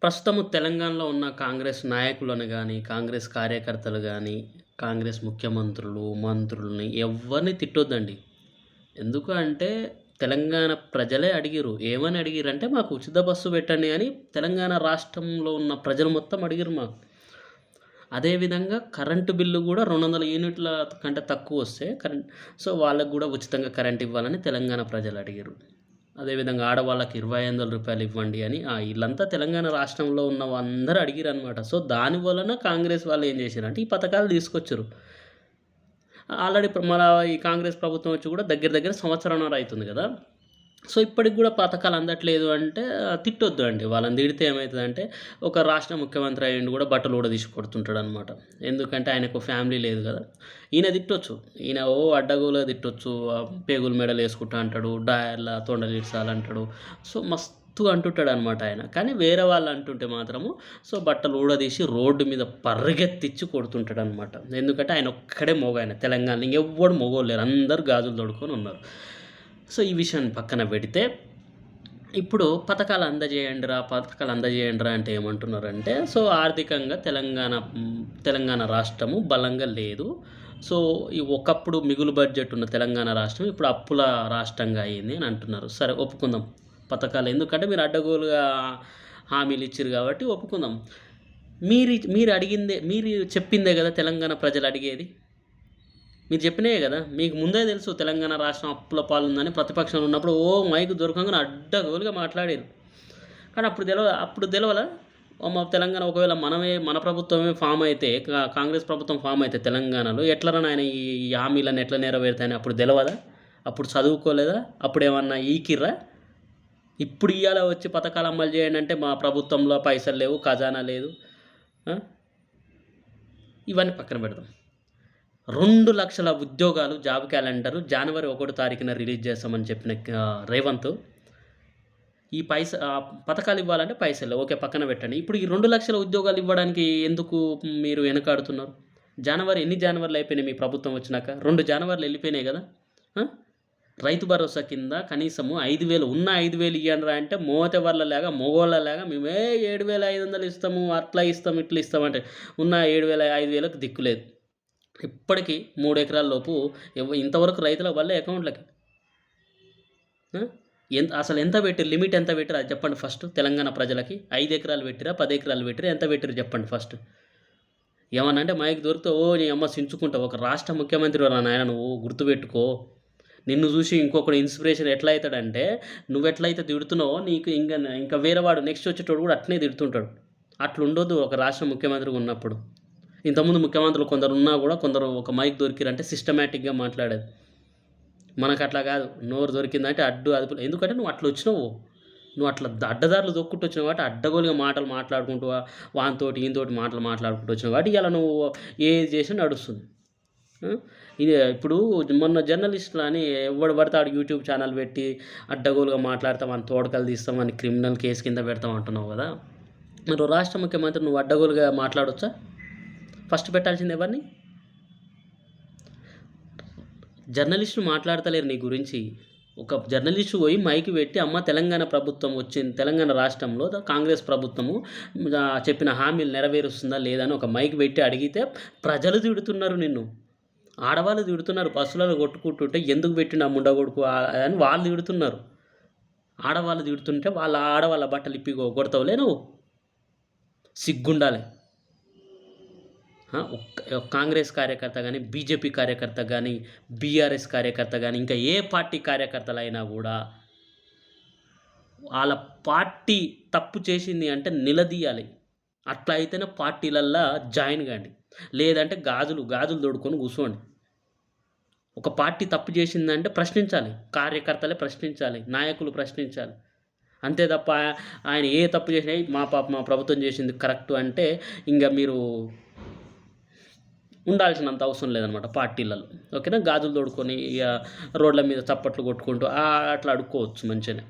ప్రస్తుతము తెలంగాణలో ఉన్న కాంగ్రెస్ నాయకులను గానీ, కాంగ్రెస్ కార్యకర్తలు గానీ, కాంగ్రెస్ ముఖ్యమంత్రులు, మంత్రులని ఎవ్వరిని తిట్టొద్దండి. ఎందుకు అంటే తెలంగాణ ప్రజలే అడిగిర్రు. ఏమని అడిగిర్రంటే, "మాకు ఉచిత బస్సు పెట్టండి" అని తెలంగాణ రాష్ట్రంలో ఉన్న ప్రజలు మొత్తం అడిగిర్రు మాకు. అదే విధంగా కరెంటు బిల్లు గూడా 200 యూనిట్ల కంటే తక్కువొస్తే సో, వాళ్ళకి గూడా ఉచితంగా కరెంట్ ఇవ్వాలని తెలంగాణ ప్రజలు అడిగిర్రు. అదేవిధంగా ఆడవాళ్ళకి రూ. 2,500 ఇవ్వండి అని ఈళ్ళంతా తెలంగాణ రాష్ట్రంలో ఉన్న అందరూ అడిగిరనమాట. సో, దాని వలన కాంగ్రెస్ వాళ్ళు ఏం చేసిర్రంటే, ఈ పథకాలు తీసుకొచ్చిర్రు. ఆల్రెడీ మన ఈ కాంగ్రెస్ ప్రభుత్వం వచ్చి కూడా దగ్గర దగ్గర సంవత్సరంన్నర అయితుంది గదా! సో, ఇప్పటికి గూడా పథకాలు అందట్లేదు అంటే తిట్టొద్దు అండి. వాళ్ళని తిడితే ఏమైతదంటే, ఒక రాష్ట్ర ముఖ్యమంత్రి అయ్యుండి గూడా బట్టలు ఊడదీసి కొడుతుంటాడనమాట. ఎందుకంటే ఆయనకు ఫ్యామిలీ లేదు గదా! ఈయన తిట్టొచ్చు. ఈయన అడ్డగోలుగా తిట్టొచ్చు. పేగులు మెడలేసుకుంటా అంటాడు. డాయర్ల తొండలిడ్చాలంటాడు. సో, మస్తుగా అంటుంటాడనమాట ఆయన. కానీ వేరే వాళ్ళు అంటుంటే మాత్రము సో, బట్టలు ఊడదీసి రోడ్డు మీద పరిగెత్తిచ్చి కొడుతుంటాడనమాట. ఎందుకంటే ఆయన ఒక్కడే మొగాయన తెలంగాణలో. ఇంకెవ్వడు మొగోళ్ళు లేరు. అందరూ గాజులు తొడుక్కొని ఉన్నారు. సో, ఈ విషయాన్ని పక్కన పెడితే, ఇప్పుడు పథకాలు అందజేయండిరా అంటే ఏమంటున్నారంటే, సో, ఆర్థికంగా తెలంగాణ రాష్ట్రము బలంగా లేదు. సో, ఈ ఒకప్పుడు మిగులు బడ్జెట్ ఉన్న తెలంగాణ రాష్ట్రం ఇప్పుడు అప్పుల రాష్ట్రంగా అయింది అని అంటున్నారు. సరే ఒప్పుకుందాం. పథకాలు ఎందుకంటే మీరు అడ్డగోలుగా హామీలు ఇచ్చిర్రు కాబట్టి ఒప్పుకుందాం. మీరు చెప్పిందే గదా తెలంగాణ ప్రజలు అడిగేది. మీరు చెప్పినయే గదా! మీకు ముందే తెలుసు తెలంగాణ రాష్ట్రం అప్పుల పాలుందని ప్రతిపక్షంలో ఉన్నప్పుడు మైక్ దొరకంగానే అడ్డగోలుగా మాట్లాడిర్రు. కానీ అప్పుడు తెలవలా? తెలంగాణ ఒకవేళ మన ప్రభుత్వమే ఫార్మ్ అయితే కాంగ్రెస్ ప్రభుత్వం ఫార్మ్ అయితే తెలంగాణలో ఎట్లరా నాయన ఈ హామీలను ఎట్లా నెరవేరుతాయని అప్పుడు తెలవదా? అప్పుడు చదువుకోలేదా? అప్పుడేమన్నా ఈకిర్రా? ఇప్పుడు ఇయ్యాల వచ్చి పథకాలు అమలు చేయండి అంటే మా ప్రభుత్వంలో పైసలు లేవు, ఖజానా లేదు. ఇవన్నీ పక్కన పెడదాం. 2,00,000 ఉద్యోగాలు జాబ్ క్యాలెండరు జనవరి 1 తారీఖున రిలీజ్ చేస్తామని చెప్పిన రేవంత్ ఈ పథకాలు ఇవ్వాలంటే పైసలు ఓకే పక్కన పెట్టండి. ఇప్పుడు ఈ 2,00,000 ఉద్యోగాలు ఇవ్వడానికి ఎందుకు మీరు వెనకాడుతున్నారు? ఎన్ని జనవరిలు అయిపోయినాయి మీ ప్రభుత్వం వచ్చినాక? 2 జనవరిలు వెళ్ళిపోయినాయి కదా! రైతు భరోసా కింద కనీసము 5,000 ఉన్న 5,000 ఇయ్యండిరా అంటే మోతెవర్లలాగా మొగోళ్ళలాగా మేమే 7,500 ఇస్తాము, అట్లా ఇస్తాం, ఇట్లా ఇస్తామంటే ఉన్న 5,000కి దిక్కులేదు. ఇప్పటికీ 3 ఎకరాల లోపు ఇంతవరకు రైతుల వల్లే అకౌంట్లకి అసలు ఎంత పెట్టిరు? లిమిట్ ఎంత పెట్టిరు అది చెప్పండి ఫస్ట్. తెలంగాణ ప్రజలకి 5 ఎకరాలు పెట్టిరా, 10 ఎకరాలు పెట్టిరా, ఎంత పెట్టిరు చెప్పండి ఫస్ట్. ఏమన్నా అంటే మైక్ దొరికితే నీ అమ్మ సించుకుంటావు. ఒక రాష్ట్ర ముఖ్యమంత్రి నాయన నువ్వు గుర్తుపెట్టుకో. నిన్ను చూసి ఇంకొకడు ఇన్స్పిరేషన్ ఎట్లా అవుతాడంటే, నువ్వెట్లయితే తిడుతున్నావో నీకు ఇంకా వేరేవాడు నెక్స్ట్ వచ్చేటోడు కూడా అట్నే తిడుతుంటాడు. అట్లుండొద్దు ఒక రాష్ట్ర ముఖ్యమంత్రిగా ఉన్నప్పుడు. ఇంతకుముందు ముఖ్యమంత్రులు కొందరు ఉన్నా కూడా కొందరు ఒక మైక్ దొరికిరంటే సిస్టమేటిక్గా మాట్లాడేది. మనకు అట్లా కాదు. నోరు దొరికిందంటే అదుపులో. ఎందుకంటే నువ్వు అట్లా వచ్చినావు. నువ్వు అట్లా అడ్డదారులు దొక్కుంటూ వచ్చినావు కాబట్టి అడ్డగోలుగా మాటలు మాట్లాడుకుంటూ వానితోటి ఈయనతోటి మాటలు మాట్లాడుకుంటూ వచ్చినావు కాబట్టి ఇలా నువ్వు ఏది చేసినా నడుస్తుంది. ఇది ఇప్పుడు మొన్న జర్నలిస్టులు అని ఎవడు పడితే ఆడు యూట్యూబ్ ఛానల్ పెట్టి అడ్డగోలుగా మాట్లాడతాం, అని తోడకలు తీస్తాం, అని క్రిమినల్ కేసు కింద పెడతాం అంటున్నావు కదా! మరి రాష్ట్ర ముఖ్యమంత్రి నువ్వు అడ్డగోలుగా మాట్లాడొచ్చా? ఫస్ట్ పెట్టాల్సింది ఎవరిని? జర్నలిస్టులు మాట్లాడతలేరు నీ గురించి. ఒక జర్నలిస్టు పోయి మైక్ పెట్టి అమ్మ తెలంగాణ ప్రభుత్వం వచ్చింది, తెలంగాణ రాష్ట్రంలో కాంగ్రెస్ ప్రభుత్వము చెప్పిన హామీలు నెరవేరుస్తుందా లేదా అని ఒక మైక్ పెట్టి అడిగితే ప్రజలు తిడుతున్నారు నిన్ను. ఆడవాళ్ళు తిడుతున్నారు. బస్సులలో కొట్టుకుంటుంటే ఎందుకు పెట్టిన ముండగొడుకు అని వాళ్ళు తిడుతున్నారు. ఆడవాళ్ళు తిడుతుంటే ఆడవాళ్ళ బట్టలు ఇప్పి కొడతావులే నువ్వు. సిగ్గుండాలి. కాంగ్రెస్ కార్యకర్త కానీ, బీజేపీ కార్యకర్త కానీ, బీఆర్ఎస్ కార్యకర్త కానీ, ఇంకా ఏ పార్టీ కార్యకర్తలైనా కూడా వాళ్ళ పార్టీ తప్పు చేసింది అంటే నిలదీయాలి. అట్లా అయితేనే పార్టీలల్లో జాయిన్ కాండి. లేదంటే గాజులు తొడుక్కొని కూర్చోండి. ఒక పార్టీ తప్పు చేసిందంటే ప్రశ్నించాలి. కార్యకర్తలే ప్రశ్నించాలి, నాయకులు ప్రశ్నించాలి. అంతే తప్ప ఆయన ఏ తప్పు చేసినా మా ప్రభుత్వం చేసింది కరెక్టు అంటే ఇంకా మీరు ఉండాల్సినంత అవసరం లేదనమాట పార్టీలలో. ఓకేనా? గాజులు తోడుకొని రోడ్ల మీద చప్పట్లు కొట్టుకుంటూ అట్లా అడుక్కోవచ్చు మంచిగానే.